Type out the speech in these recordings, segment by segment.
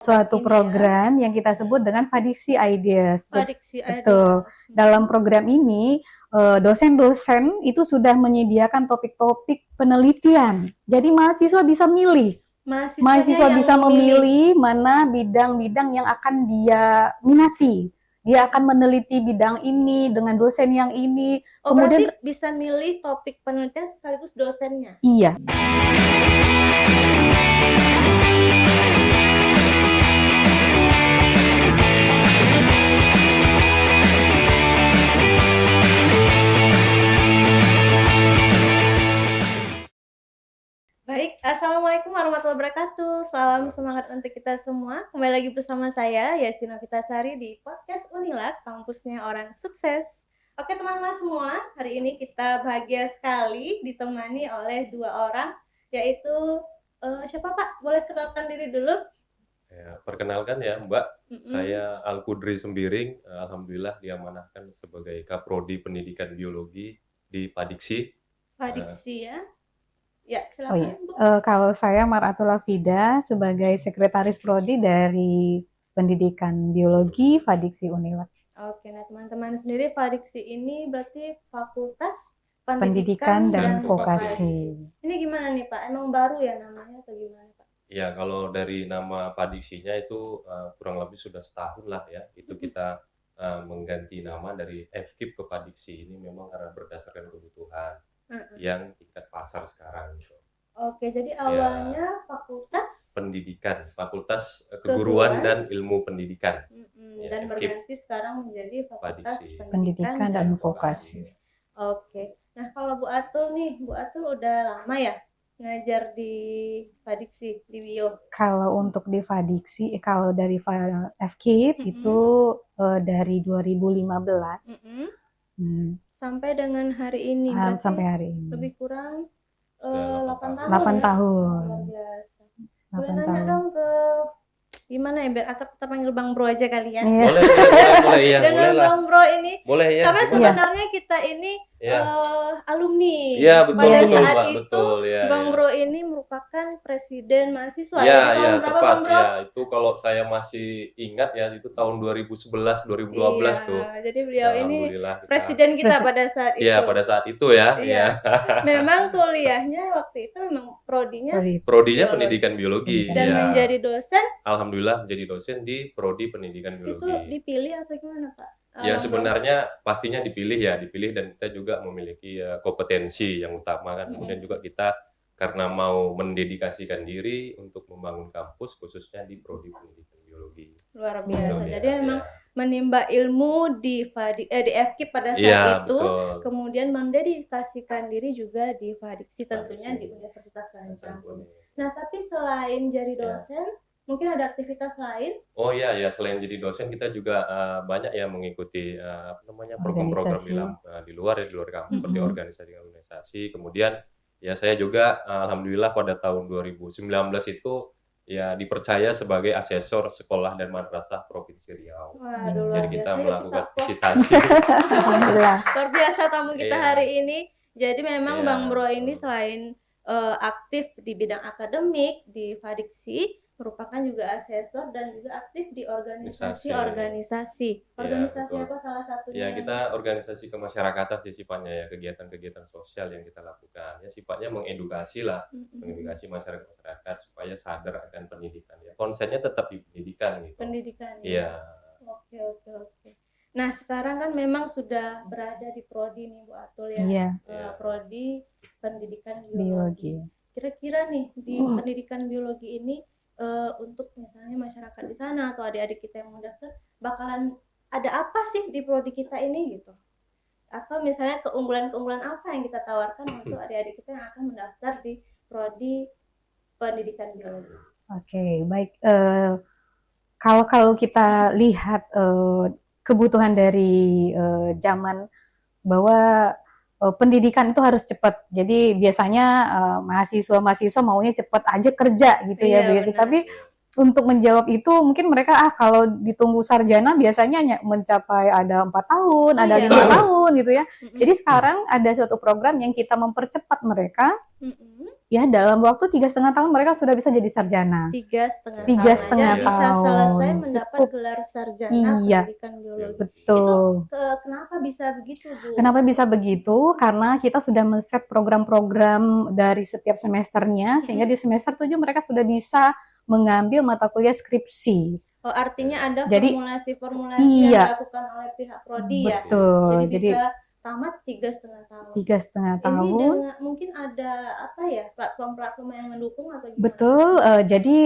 suatu ini program yang kita sebut dengan Fadiksi Ideas. Fadiksi Betul. Ideas. Dalam program ini dosen-dosen itu sudah menyediakan topik-topik penelitian. Jadi mahasiswa bisa milih. Mahasiswa yang bisa memilih mana bidang-bidang yang akan dia minati. Dia akan meneliti bidang ini dengan dosen yang ini. Oh, Kemudian berarti bisa milih topik penelitian sekaligus dosennya? iya. Baik, Assalamualaikum warahmatullahi wabarakatuh. Salam semangat untuk kita semua. Kembali lagi bersama saya, Yasina Vitasari di podcast Unilab, kampusnya orang sukses. Oke teman-teman semua, hari ini kita bahagia sekali ditemani oleh dua orang, yaitu siapa Pak? Boleh kenalkan diri dulu? Ya, perkenalkan ya Mbak, saya Al-Kudri Sembiring, alhamdulillah diamanahkan sebagai Kaprodi Pendidikan Biologi di Fadiksi. Fadiksi ya. Ya, silakan. Kalau saya Maratul Fida sebagai sekretaris prodi dari Pendidikan Biologi Fadiksi Unilab. Oke, nah teman-teman sendiri Fadiksi ini berarti Fakultas Pendidikan dan Vokasi. Ini gimana nih Pak? Emang baru ya namanya atau gimana Pak? Ya, kalau dari nama Fadiksinya itu kurang lebih sudah setahun lah ya. Itu kita mengganti nama dari FKIP ke Fadiksi ini memang karena berdasarkan kebutuhan yang tingkat pasar sekarang. Oke, jadi awalnya Fakultas Pendidikan, Fakultas Keguruan dan Ilmu Pendidikan. Dan berganti sekarang menjadi Fakultas Pendidikan dan Vokasi. Oke, nah kalau Bu Atul nih, Bu Atul udah lama ya ngajar di Fadiksi, di Bio? Kalau untuk di Fadiksi, kalau dari FKIP itu dari 2015. Sampai dengan hari ini, sampai hari ini. Lebih kurang 8 tahun. 8 tahun. Luar biasa. Boleh nanya dong ke gimana ya, biar akrab kita panggil Bang Bro aja kali ya. Boleh ya. Dengan boleh Bang Bro ini. Boleh ya. Karena sebenarnya kita ini alumni. Iya, betul. Pada betul, saat Pak, itu betul, ya, Bang Bro ini merupakan presiden mahasiswa. Iya, tahun berapa tepat. Bang Bro? Ya, itu kalau saya masih ingat ya, itu tahun 2011, 2012 tuh. Jadi beliau ini Alhamdulillah presiden kita pada saat itu. Iya, pada saat itu ya. Iya. Memang kuliahnya waktu itu memang prodinya Pendidikan Biologi. Dan menjadi dosen? Alhamdulillah menjadi dosen di Prodi Pendidikan Biologi. Itu dipilih atau gimana Pak? Ya sebenarnya pastinya dipilih dan kita juga memiliki kompetensi yang utama kan. Kemudian juga kita karena mau mendedikasikan diri untuk membangun kampus khususnya di Prodi Pendidikan Biologi. Luar biasa. Jadi memang menimba ilmu di FKIP pada saat itu, kemudian mendedikasikan diri juga di Fadiksi, tentunya di Universitas Lancang. Nah, tapi selain jadi dosen, mungkin ada aktivitas lain? Oh iya, selain jadi dosen kita juga banyak ya mengikuti program-program di luar kampus seperti organisasi. Kemudian ya saya juga alhamdulillah pada tahun 2019 itu ya dipercaya sebagai asesor sekolah dan madrasah Provinsi Riau. Waduh, jadi kita melakukan visitasi. Luar biasa tamu kita hari ini. Jadi memang Bang Bro ini selain aktif di bidang akademik di Fadiksi, merupakan juga asesor dan juga aktif di organisasi. Organisasi apa salah satunya? Ya, kita organisasi kemasyarakatan sih sifatnya ya, kegiatan-kegiatan sosial yang kita lakukan. Ya sifatnya mengedukasi lah, mengedukasi masyarakat supaya sadar akan pendidikan ya. Konsepnya tetap di pendidikan gitu. Pendidikan. Iya. Oke. Nah, sekarang kan memang sudah berada di prodi nih Bu Atul ya. Iya. Prodi Pendidikan Biologi. Kira-kira nih di pendidikan biologi ini untuk misalnya masyarakat di sana atau adik-adik kita yang mau daftar, bakalan ada apa sih di prodi kita ini gitu? Atau misalnya keunggulan-keunggulan apa yang kita tawarkan untuk adik-adik kita yang akan mendaftar di prodi Pendidikan Biologi? Oke, baik. Kalau kita lihat kebutuhan dari zaman bahwa pendidikan itu harus cepat. Jadi biasanya mahasiswa maunya cepat aja kerja gitu ya, biasanya. Tapi untuk menjawab itu mungkin mereka kalau ditunggu sarjana biasanya mencapai ada 4 tahun, ada 5 tahun gitu ya. Jadi sekarang ada suatu program yang kita mempercepat mereka ya dalam waktu 3,5 tahun mereka sudah bisa jadi sarjana. 3,5 Tiga tahun setengah aja bisa tahun. selesai mendapat Cukup. gelar sarjana Iya, pendidikan biologi. betul. Kenapa bisa begitu, Bu? Kenapa bisa begitu? Karena kita sudah men-set program-program dari setiap semesternya, sehingga di semester 7 mereka sudah bisa mengambil mata kuliah skripsi. Oh, artinya ada Jadi, formulasi-formulasi yang iya, dilakukan oleh pihak prodi ya. betul. Jadi Jadi bisa tamat 3,5 tahun. 3,5 Ini tahun. dengan mungkin ada apa ya, platform-platform yang mendukung atau gimana? Betul, jadi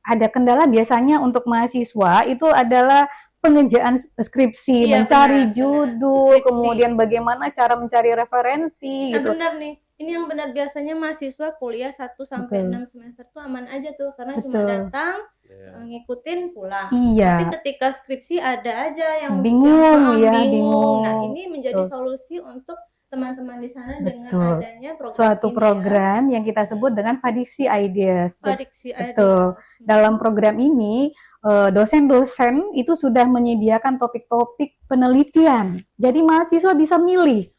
ada kendala biasanya untuk mahasiswa itu adalah pengerjaan skripsi, Iya, mencari benar. judul, Skripsi. kemudian bagaimana cara mencari referensi Nah, gitu. benar nih. Ini yang benar, biasanya mahasiswa kuliah 1 sampai Betul. 6 semester tuh aman aja tuh karena cuma Betul. datang, Iya. ngikutin pulang. Iya. Tapi ketika skripsi ada aja yang Bingung, yang ya, bingung. Nah, ini menjadi Betul. solusi untuk teman-teman di sana dengan Betul. adanya program Suatu ini program yang kita sebut dengan Fadiksi Ideas. ya. Fadiksi Betul. Ideas. Dalam program ini dosen-dosen itu sudah menyediakan topik-topik penelitian. Jadi mahasiswa bisa milih.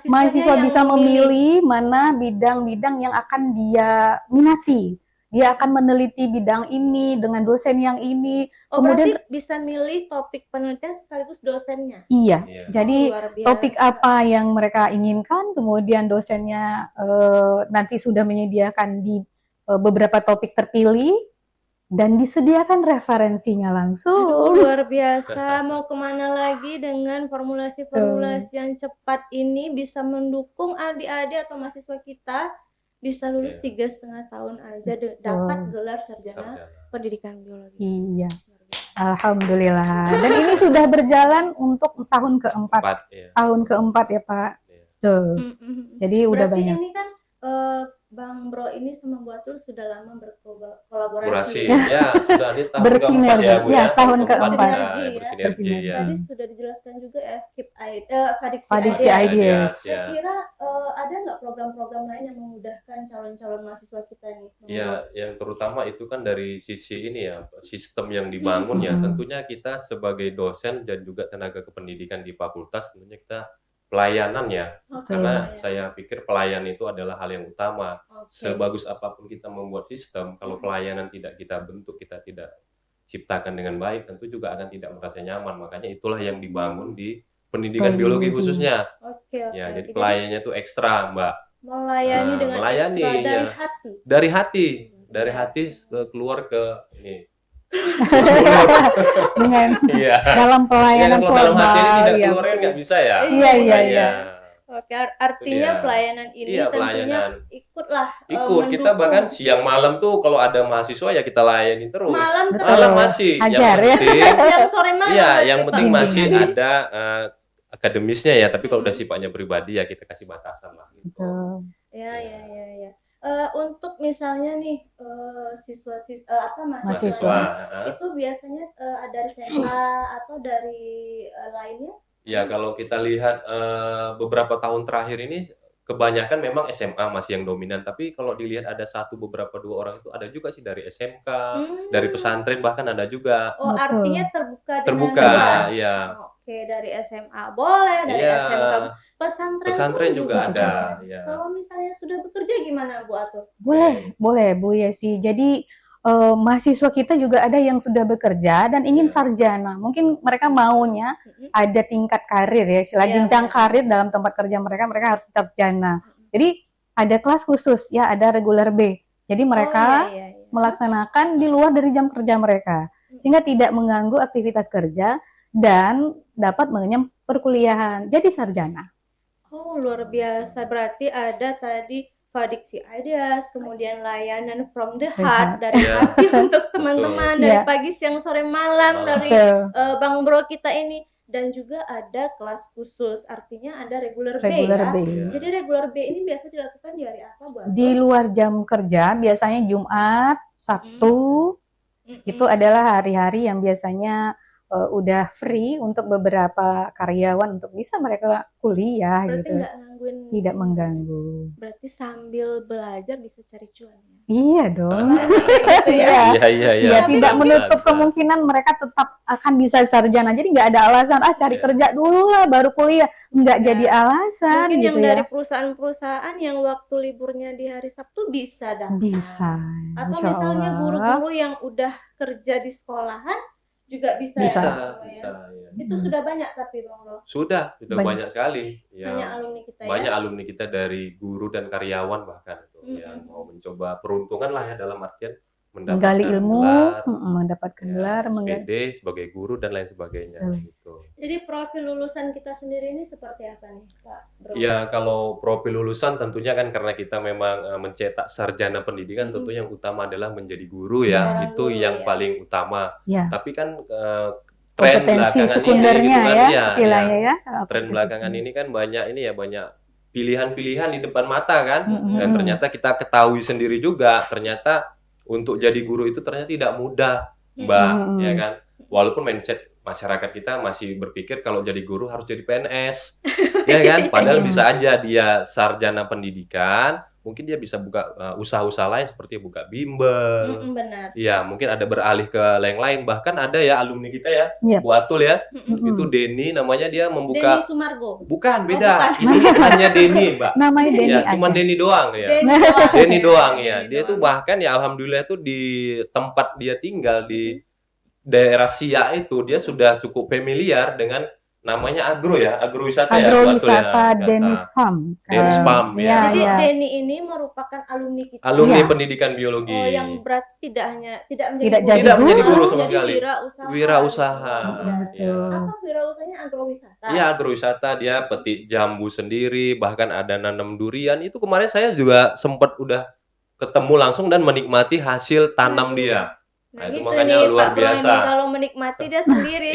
Mahasiswa yang bisa memilih mana bidang-bidang yang akan dia minati. Dia akan meneliti bidang ini dengan dosen yang ini. Oh, Kemudian berarti bisa milih topik penelitian sekaligus dosennya. iya. Iya. Jadi Luar biasa. topik apa yang mereka inginkan, kemudian dosennya nanti sudah menyediakan di beberapa topik terpilih dan disediakan referensinya langsung. Aduh, luar biasa. Mau kemana lagi dengan formulasi-formulasi yang cepat ini bisa mendukung adik-adik atau mahasiswa kita bisa lulus Iya. 3,5 tahun aja dapat gelar sarjana pendidikan biologi. Iya. Alhamdulillah. Dan ini sudah berjalan untuk tahun keempat. Iya. Tahun keempat ya Pak. Iya. Tuh. Jadi udah Berarti banyak. ini kan Bang Bro ini sama Bu Atul sudah lama berkolaborasi. Kolaborasi. Ya, sudah ini tahun Bersinergi. keempat ya, Bu Ya, ya. tahun keempat. Bersinergi ya. Tadi sudah dijelaskan juga ya, Fadiksi Ideas. Ya. Kira ada nggak program-program lain yang memudahkan calon-calon mahasiswa kita nih? Ya, yang terutama itu kan dari sisi ini ya, sistem yang dibangun ya. Tentunya kita sebagai dosen dan juga tenaga kependidikan di fakultas, tentunya kita pelayanan ya. Karena saya pikir pelayan itu adalah hal yang utama. Sebagus apapun kita membuat sistem, kalau pelayanan tidak kita bentuk, kita tidak ciptakan dengan baik, tentu juga akan tidak merasa nyaman. Makanya itulah yang dibangun di pendidikan biologi khususnya. Ya, jadi pelayanannya itu ekstra, Mbak. Melayani dengan ekstra dari hati. Dari hati keluar ke ini. Dengan Iya. dalam pelayanan Kalau dalam hati ini tidak ya. keluar kan nggak bisa ya. Iya. Oke, artinya pelayanan ini tentunya ikutlah. Ikut kita bahkan siang malam tuh kalau ada mahasiswa ya kita layani terus. Malam masih. Ajar ya. Siang sore malam. Iya, yang penting masih ada akademisnya ya. Tapi kalau udah sifatnya pribadi ya kita kasih batasan lah. Gitu. Betul. Ya. Untuk misalnya nih mahasiswa itu biasanya dari SMA atau dari lainnya? Ya, kalau kita lihat beberapa tahun terakhir ini kebanyakan memang SMA masih yang dominan, tapi kalau dilihat ada beberapa dua orang itu ada juga sih dari SMK, dari pesantren bahkan ada juga. Oh, Betul. artinya terbuka ya. Oke, dari SMA boleh, dari SMK, pesantren juga ada. Ya. Kalau misalnya sudah bekerja gimana, Bu Atul? Boleh Bu Yesi. Jadi mahasiswa kita juga ada yang sudah bekerja dan ingin sarjana. Mungkin mereka maunya ada tingkat karir ya, jenjang karir dalam tempat kerja mereka harus sarjana. Jadi ada kelas khusus ya, ada regular B. Jadi mereka melaksanakan di luar dari jam kerja mereka, sehingga tidak mengganggu aktivitas kerja dan dapat mengenyam perkuliahan. Jadi sarjana. Oh, luar biasa. Berarti ada tadi Fadiksi Ideas, kemudian layanan from the heart, dari hati untuk teman-teman, dari pagi, siang, sore, malam, dari Bang Bro kita ini. Dan juga ada kelas khusus, artinya ada regular B ya. Jadi regular B ini biasa dilakukan di hari apa, Bu? Di luar jam kerja, biasanya Jumat, Sabtu, itu adalah hari-hari yang biasanya udah free untuk beberapa karyawan untuk bisa mereka kuliah Berarti gitu, nggak ngangguin, tidak mengganggu. berarti sambil belajar bisa cari cuan ya. Iya dong. Gitu ya. Iya. Iya, iya, iya. Iya, Tapi tidak Bisa, menutup bisa. kemungkinan mereka tetap akan bisa sarjana. Jadi nggak ada alasan, cari Iya. kerja dulu lah baru kuliah. Nggak Nah, jadi alasan Mungkin yang gitu dari ya. perusahaan-perusahaan yang waktu liburnya di hari Sabtu bisa daftar. Bisa, Atau insya misalnya Allah. guru-guru yang udah kerja di sekolahan juga bisa. Bisa. ya, Bisa, Bang, ya. ya. Itu sudah banyak tapi Bang Lo. Sudah Banyak. banyak sekali. Banyak Ya, alumni kita banyak ya. alumni kita dari guru dan karyawan bahkan itu yang mau mencoba peruntungan lah ya dalam artian Menggali mendapatkan ilmu, gelar, mendapatkan ya, gelar, SPD sebagai guru dan lain sebagainya Betul. gitu. Jadi profil lulusan kita sendiri ini seperti apa nih, Pak Bro? Ya kalau profil lulusan tentunya kan karena kita memang mencetak sarjana pendidikan, tentu yang utama adalah menjadi guru ya, Seorang itu guru, yang ya. paling utama. Ya, Tapi kan tren kompetensi belakangan sekundernya ini gitu kan, ya, ya, istilahnya ya. tren Kompetensi belakangan sekunder. ini kan banyak ini ya, banyak pilihan-pilihan di depan mata kan, dan Mm-mm. ternyata kita ketahui sendiri juga ternyata untuk jadi guru itu ternyata tidak mudah, Mbak, Mm-mm. ya kan? Walaupun mindset masyarakat kita masih berpikir kalau jadi guru harus jadi PNS, ya kan? Padahal bisa aja dia sarjana pendidikan, mungkin dia bisa buka usaha-usaha lain seperti buka bimbel. Benar. Iya, mungkin ada beralih ke yang lain. Bahkan ada ya alumni kita ya, Yep. Bu Atul ya, Mm-mm. itu Denny namanya dia Denny membuka. Sumargo. Bukan, bukan. beda. Itu hanya Denny, Mbak. Namanya Denny Ya, aja. cuman Denny doang ya. Denny doang Ya. Denny Dia tuh doang. bahkan ya alhamdulillah tuh di tempat dia tinggal di daerah Siak itu dia sudah cukup familiar dengan namanya agrowisata ya, Bu Atul ya. Agrowisata Dennis Farm. Dennis Farm, ya. Jadi ya. Denny ini merupakan alumni kita. Alumni Iya. pendidikan biologi. Oh, yang berat tidak Tidak menjadi jadi Tidak menjadi guru, guru sama jadi sekali. wirausaha. Wirausaha. Gitu. Betul. Apa wirausahanya agrowisata? Iya, agrowisata, dia petik jambu sendiri, bahkan ada nanam durian. Itu kemarin saya juga sempat udah ketemu langsung dan menikmati hasil tanam dia. Nah, itu gitu makanya nih luar Pak Bro biasa. ini kalau menikmati dia sendiri.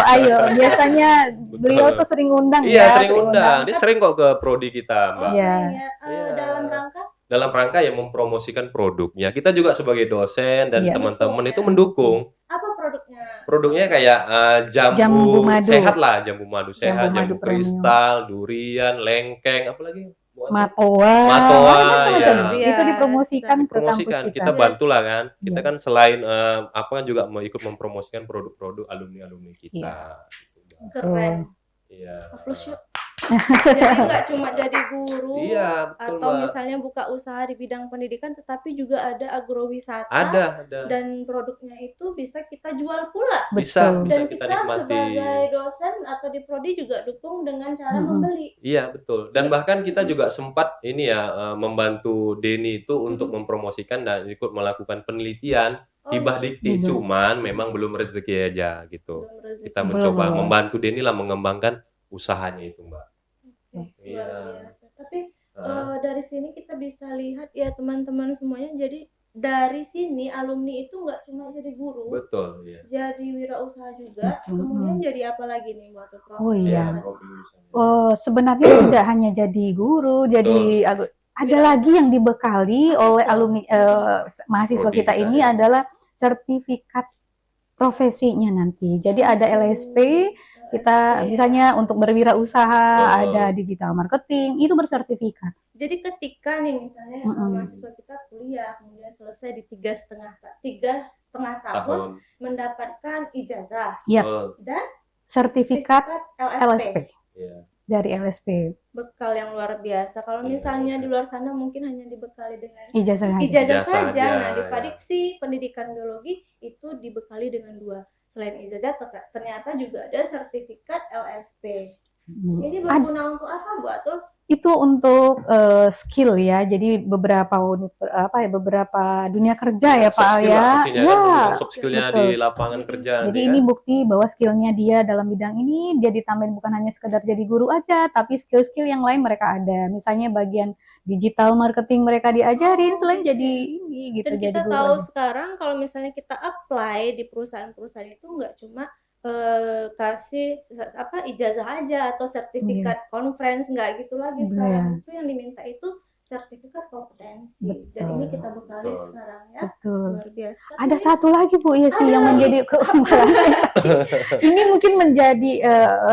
Ayo. Biasanya beliau tuh sering undang Iya, ya. sering undang. Dia sering kok ke prodi kita, Mbak. Iya. Iya. Dalam rangka Dalam rangka ya mempromosikan produknya. Kita juga sebagai dosen dan Iya. teman-teman Mendukung, itu ya. mendukung. apa produknya? Produknya kayak Jambu madu. sehat lah, jambu madu sehat, madu jambu premium. kristal, durian, lengkeng, apalagi Matoa. Matoa, macam-macam. iya. Itu dipromosikan ke kampus promosikan. kita. Kita bantulah kan. Kita Iya. kan selain apa kan juga mau ikut mempromosikan produk-produk alumni-alumni kita. Iya. Keren. Iya. Plus yuk. Jadi nggak cuma jadi guru Iya, betul, atau Mbak. misalnya buka usaha di bidang pendidikan, tetapi juga ada agrowisata. Ada. Dan produknya itu bisa kita jual pula. Bisa Dan kita kita nikmati. sebagai dosen atau di prodi juga dukung dengan cara membeli. Iya, betul. Dan bahkan kita juga sempat ini ya membantu Denny itu untuk mempromosikan dan ikut melakukan penelitian hibah dikti. Hibah. Cuman memang belum rezeki aja gitu. Belum rezeki. Kita Belum mencoba lolos. membantu Denny lah mengembangkan usahanya itu, Mbak. Luar Iya. biasa. Tapi dari sini kita bisa lihat ya teman-teman semuanya. Jadi dari sini alumni itu nggak cuma jadi guru, Betul, ya. jadi wirausaha juga. Betul. Kemudian jadi apa lagi nih waktu Prof? Oh iya. Biasa. Sebenarnya tidak hanya jadi guru, jadi ada lagi yang dibekali oleh alumni mahasiswa Prodi kita kita, ini ya. adalah sertifikat profesinya nanti. Jadi ada LSP, kita misalnya untuk berwirausaha, ada digital marketing, itu bersertifikat. Jadi ketika nih misalnya mahasiswa kita kuliah kemudian selesai di 3,5 tahun mendapatkan ijazah Ya, dan sertifikat LSP. Iya. dari LSP. Bekal yang luar biasa. Kalau misalnya di luar sana mungkin hanya dibekali dengan Ijazah aja. ijazah Ijazah saja. aja, Nah, di ya. Fadiksi pendidikan biologi itu dibekali dengan 2. Selain ijazah ternyata juga ada sertifikat LSP. Ini berguna untuk apa, Bu Atul? Itu untuk skill ya. Jadi beberapa beberapa dunia kerja ya Pak Soft skill ya. lah pastinya Ya. kan, soft skillnya di betul. lapangan kerja. Jadi nanti ini kan. bukti bahwa skillnya dia dalam bidang ini dia ditambahin bukan hanya sekedar jadi guru aja, tapi skill-skill yang lain mereka ada. Misalnya bagian digital marketing mereka diajarin selain jadi ini gitu. Dan jadi kita guru tahu aja. sekarang kalau misalnya kita apply di perusahaan-perusahaan itu nggak cuma kasih ijazah aja atau sertifikat conference, nggak gitu lagi. Iya. Justru yang diminta itu sertifikat kompetensi. Dan ini kita bekali Betul. sekarang ya. Betul. Luar biasa. Ada Tapi satu lagi Bu ya sih Ada yang lagi. menjadi keunggulan. Ini mungkin menjadi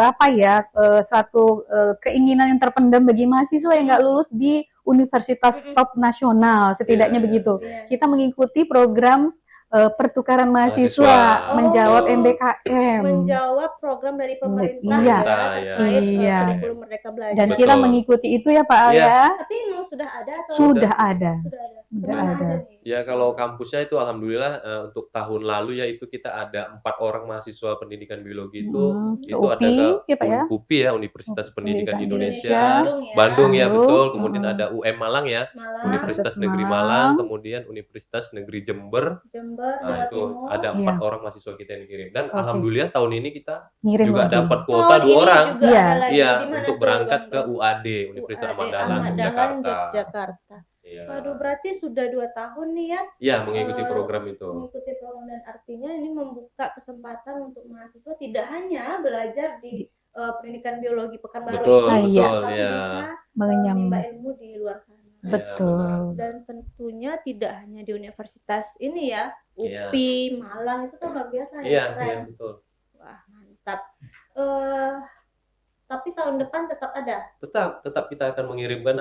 apa ya suatu keinginan yang terpendam bagi mahasiswa yang nggak lulus di universitas top nasional, setidaknya Iya, iya. begitu. Iya. Kita mengikuti program pertukaran mahasiswa, Mahasiswa. menjawab Oh. MBKM. menjawab program dari pemerintah Iya. ya terkait Iya. kurikulum Merdeka Belajar. Dan Betul. kita mengikuti itu ya Pak Al Iya. ya. Tapi memang sudah ada atau Sudah ada. Sudah ada. Sudah Kemana ada. aja nih? Ya kalau kampusnya itu alhamdulillah untuk tahun lalu ya itu kita ada 4 orang mahasiswa pendidikan biologi itu Ke itu ada UPI, ke ya Pak ya? UPI ya Universitas Pendidikan Pendidikan Indonesia, Bandung ya. Bandung ya Bandung. betul, kemudian Mm. ada UM Malang ya, Malang, Universitas Universitas Negeri Malang. Malang, kemudian Universitas Negeri Jember. Jember, Nah Jawa itu Timur. ada 4 Iya. orang mahasiswa kita yang dikirim dan Oke. alhamdulillah tahun ini kita Ngirim juga lagi. dapat Tahun kuota 2 ini orang. juga Iya. ada lagi. Iya, Di mana untuk tuh, berangkat Bang ke Bro? UAD Universitas Ahmad Dahlan Ahmad Dahlan, Yogyakarta. Yogyakarta. Iya. Waduh, berarti sudah 2 tahun nih ya Iya, mengikuti Eh, program itu. mengikuti program, dan artinya ini membuka kesempatan untuk mahasiswa tidak hanya belajar di pendidikan biologi Pekanbaru Betul, ini, betul, tapi ya. bisa Mengenyam. menimba ilmu di luar sana. Iya, Betul. Dan tentunya tidak hanya di universitas ini ya, Iya. UPI, Malang itu kan luar biasa ya, Iya, keren. iya betul. Wah, mantap. Tapi tahun depan tetap ada. Tetap kita akan mengirimkan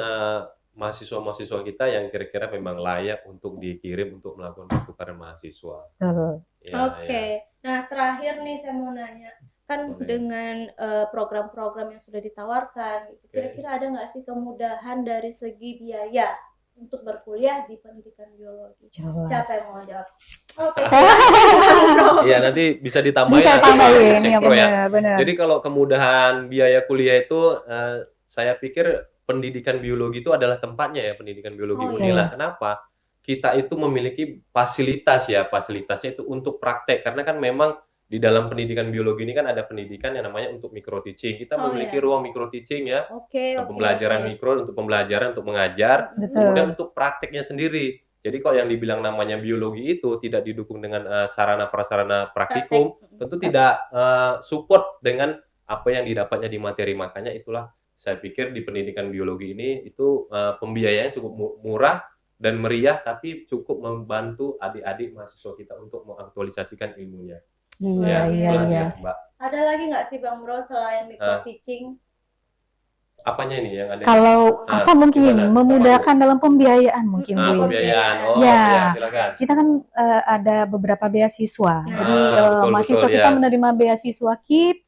mahasiswa-mahasiswa kita yang kira-kira memang layak untuk dikirim untuk melakukan pertukaran mahasiswa. Betul. Ya, Oke. ya. Nah, terakhir nih saya mau nanya, kan Boleh. dengan program-program yang sudah ditawarkan, kira-kira ada nggak sih kemudahan dari segi biaya untuk berkuliah di pendidikan biologi? Jelas. Siapa yang mau jawab? Oke, silakan, Bro. Iya, nanti bisa ditambahin Bisa nanti tambahin Cek ya Pro ya. benar. Jadi kalau kemudahan biaya kuliah itu saya pikir pendidikan biologi itu adalah tempatnya ya, pendidikan biologi Oh, Unila. Kenapa? Kita itu memiliki fasilitas ya, fasilitasnya itu untuk praktek karena kan memang di dalam pendidikan biologi ini kan ada pendidikan yang namanya untuk micro teaching. Kita Oh, memiliki iya. ruang micro teaching ya, Oke, oke, pembelajaran oke. mikro untuk pembelajaran untuk mengajar, Betul. kemudian untuk prakteknya sendiri. Jadi kalau yang dibilang namanya biologi itu tidak didukung dengan sarana prasarana praktikum, tentu tidak support dengan apa yang didapatnya di materi. Makanya itulah saya pikir di pendidikan biologi ini itu pembiayaannya cukup murah dan meriah, tapi cukup membantu adik-adik mahasiswa kita untuk mengaktualisasikan ilmunya. Iya, iya, itulah iya. ya, Mbak. Ada lagi nggak sih Bang Bro selain micro teaching? Apanya ini yang ada? Kalau apa mungkin gimana? memudahkan dalam pembiayaan mungkin Bu. Pembiayaan. Oh, Ya. iya, silakan. Kita kan ada beberapa beasiswa. Nah. Jadi Betul, mahasiswa betul, kita ya. menerima beasiswa KIP,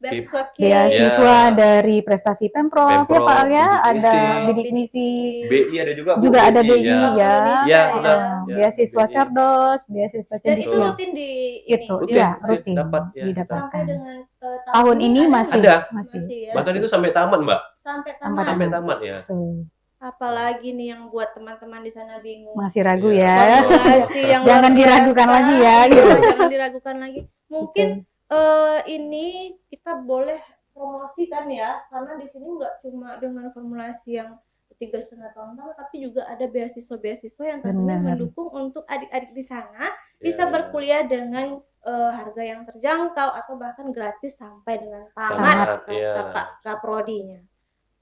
Beasiswa beasiswa Ya. dari prestasi Pemprov, ya Pemprov, Pak Al ya, bidik ada misi. bidik misi, BI ada juga. Bu, juga ada BI ya. ya. Ya, benar. Ya, Beasiswa BI. Serdos, beasiswa Dan itu Cendikia. rutin di ini. Itu Rutin, iya rutin, rutin dapat, ya. Sampai didapatkan. dengan Tahun ini ada masih nggak? Ada. masih. Masih ya. Bahkan itu sampai tamat, Mbak. Sampai Sampai tamat. Sampai tamat ya. Betul. Apalagi nih yang buat teman-teman di sana bingung. Masih ragu Iya. ya. Formulasi yang Jangan luar diragukan biasa. lagi ya, Iya, gitu. jangan diragukan lagi. Mungkin ini kita boleh promosikan ya, karena di sini nggak cuma dengan formulasi yang 3,5 tahun tamat, tapi juga ada beasiswa-beasiswa yang tentunya Benar. mendukung untuk adik-adik di sana Ya, bisa ya. berkuliah dengan harga yang terjangkau atau bahkan gratis sampai dengan tamat, Tamat, kata iya. Pak Kaprodinya.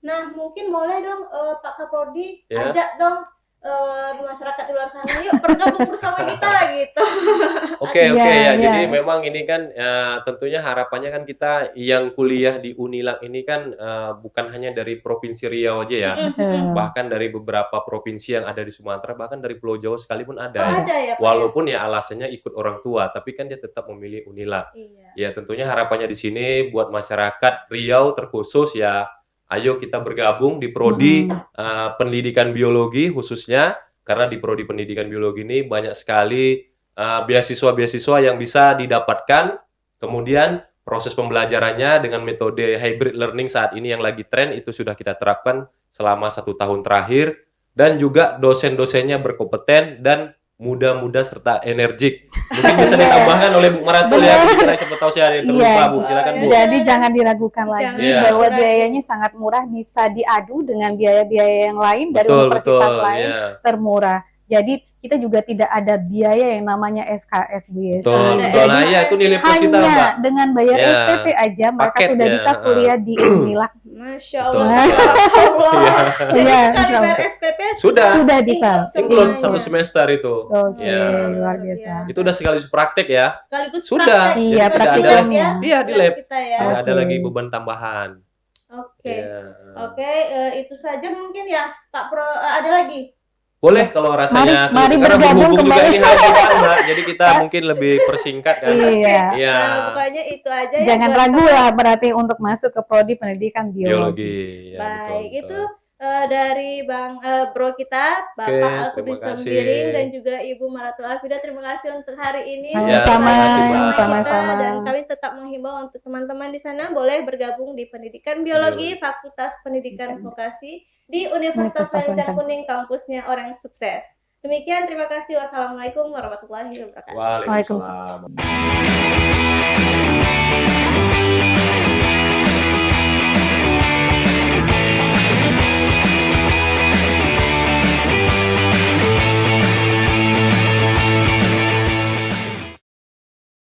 Nah, mungkin boleh dong Pak Kaprodi Ya. ajak dong masyarakat di luar sana yuk bergabung bersama kita gitu. Oke, Iya, ya. iya. Jadi memang ini kan tentunya harapannya kan kita yang kuliah di Unila ini kan bukan hanya dari Provinsi Riau aja ya. Betul. Bahkan dari beberapa provinsi yang ada di Sumatera, bahkan dari Pulau Jawa sekalipun ada. Oh, ya. ada ya Pak? Walaupun ya alasannya ikut orang tua, tapi kan dia tetap memilih Unila. Iya. Ya tentunya harapannya di sini buat masyarakat Riau terkhusus ya, ayo kita bergabung di prodi pendidikan biologi khususnya, karena di prodi pendidikan biologi ini banyak sekali beasiswa-beasiswa yang bisa didapatkan. Kemudian proses pembelajarannya dengan metode hybrid learning saat ini yang lagi tren itu sudah kita terapkan selama 1 tahun terakhir, dan juga dosen-dosennya berkompeten dan muda-muda serta energik. Mungkin bisa ditambahkan oleh Bu Maratul ya, kita siapa tahu saya ada yang terlupa. Iya. Bu, silakan Bu. Jadi jangan diragukan lagi Jangan bahwa ragu. biayanya sangat murah, bisa diadu dengan biaya-biaya yang lain dari Betul, universitas betul, lain ya. termurah. Jadi kita juga tidak ada biaya yang namanya SKS, Bu Yesi. Betul, Ada betul. Nah, SKS ya itu nilai plus kita, Hanya Mbak. dengan bayar Ya, SPP aja mereka paket sudah ya, bisa kuliah di Unilak. Masya Betul. Allah, tabarakallah. Jadi Iya, sekali insya bayar Allah. SPP Sudah. Sudah bisa. Include semuanya. satu semester itu. Oke, Ya. luar biasa. Itu udah sekaligus praktek ya. Sekaligus Sudah. praktek. Iya, Jadi tidak ada praktikumnya. Iya, di Lab lab. kita ya. Tidak ada Oke. lagi beban tambahan. Oke. Ya. Oke, itu saja mungkin ya, Pak Pro. Ada lagi? Boleh kalau rasanya Mari sulit. Karena bergabung berhubung juga kembali. ini hari kan, Mbak. Jadi kita mungkin lebih persingkat kan. Iya. Iya. Nah, pokoknya itu aja ya. Jangan buat ragu teman- lah berarti untuk masuk ke prodi pendidikan biologi. Biologi. Ya, Baik, betul, itu betul. dari Bang Bro kita, Bapak Oke, Alkudus terima kasih. Sembiring dan juga Ibu Maratul Afida. Terima kasih untuk hari ini Ya, Sama-sama, terima kasih, Mbak. bersama kita, sama-sama. dan kami tetap menghimbau untuk teman-teman di sana boleh bergabung di Pendidikan Biologi Fakultas Pendidikan Vokasi di Universitas Universitas Lancang Lancang. Kuning, kampusnya Orang Sukses. Demikian, terima kasih. Wassalamualaikum warahmatullahi wabarakatuh. Waalaikumsalam.